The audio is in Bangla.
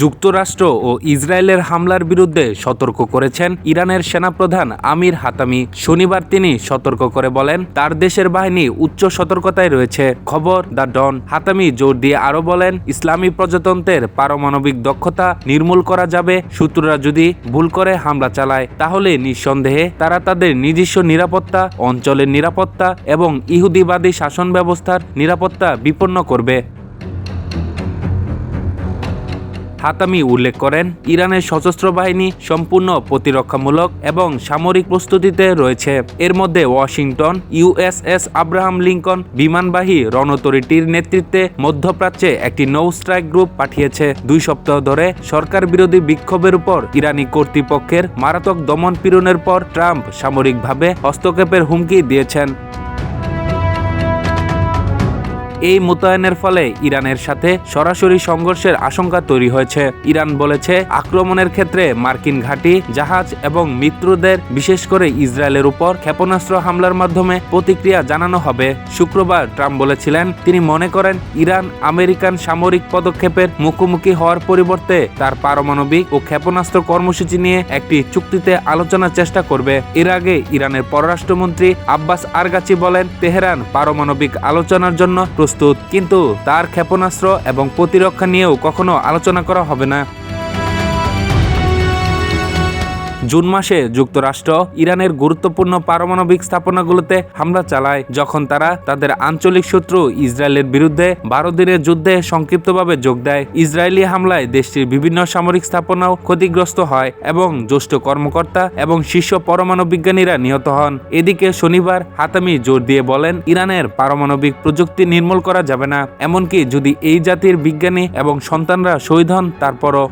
যুক্তরাষ্ট্র ও ইসরায়েলের হামলার বিরুদ্ধে সতর্ক করেছেন ইরানের সেনাপ্রধান আমির হাতামি। শনিবার তিনি সতর্ক করে বলেন, তার দেশের বাহিনী উচ্চ সতর্কতায় রয়েছে। খবর দ্য ডন। হাতামি জোর দিয়ে আরও বলেন, ইসলামী প্রজাতন্ত্রের পারমাণবিক দক্ষতা নির্মূল করা যাবে। শত্রুরা যদি ভুল করে হামলা চালায়, তাহলে নিঃসন্দেহে তারা তাদের নিজস্ব নিরাপত্তা, অঞ্চলের নিরাপত্তা এবং ইহুদিবাদী শাসন ব্যবস্থার নিরাপত্তা বিপন্ন করবে। হাতামি উল্লেখ করেন, ইরানের সশস্ত্র বাহিনী সম্পূর্ণ প্রতিরক্ষামূলক এবং সামরিক প্রস্তুতিতে রয়েছে। এর মধ্যে ওয়াশিংটন ইউএসএস আব্রাহাম লিঙ্কন বিমানবাহী রণতরীটির নেতৃত্বে মধ্যপ্রাচ্যে একটি নৌ স্ট্রাইক গ্রুপ পাঠিয়েছে। 2 সপ্তাহ ধরে সরকার বিরোধী বিক্ষোভের উপর ইরানি কর্তৃপক্ষের মারাত্মক দমন-পীড়নের পর ট্রাম্প সামরিকভাবে হস্তক্ষেপের হুমকি দিয়েছেন। এই মোতায়েনের ফলে ইরানের সাথে সরাসরি সংঘর্ষের আশঙ্কা তৈরি হয়েছে। ইরান বলেছে, আক্রমণের ক্ষেত্রে মার্কিন ঘাঁটি, জাহাজ এবং মিত্রদের, বিশেষ করে ইসরায়েলের উপর ক্ষেপণাস্ত্র হামলার মাধ্যমে প্রতিক্রিয়া জানানো হবে। শুক্রবার ট্রাম্প বলেছিলেন, তিনি মনে করেন ইরান আমেরিকান সামরিক পদক্ষেপের মুখোমুখি হওয়ার পরিবর্তে তার পারমাণবিক ও ক্ষেপণাস্ত্র কর্মসূচি নিয়ে একটি চুক্তিতে আলোচনার চেষ্টা করবে। এর আগে ইরানের পররাষ্ট্রমন্ত্রী আব্বাস আরগাচি বলেন, তেহরান পারমাণবিক আলোচনার জন্য প্রস্তুত, কিন্তু তার ক্ষেপণাস্ত্র এবং প্রতিরক্ষা নিয়েও কখনো আলোচনা করা হবে না। জুন মাসে যুক্তরাষ্ট্র ইরানের গুরুত্বপূর্ণ পারমাণবিক স্থাপনাগুলোতে হামলা চালায়, যখন তারা তাদের আঞ্চলিক শত্রু ইসরায়েলের বিরুদ্ধে 12 দিনের যুদ্ধে সংক্ষিপ্তভাবে যোগ দেয়। ইসরায়েলি হামলায় দেশটির বিভিন্ন সামরিক স্থাপনাও ক্ষতিগ্রস্ত হয় এবং জ্যেষ্ঠ কর্মকর্তা এবং শীর্ষ পরমাণু বিজ্ঞানীরা নিহত হন। এদিকে শনিবার হাতামি জোর দিয়ে বলেন, ইরানের পারমাণবিক প্রযুক্তি নির্মূল করা যাবে না, এমনকি যদি এই জাতির বিজ্ঞানী এবং সন্তানরা শহীদ হন তারপরও।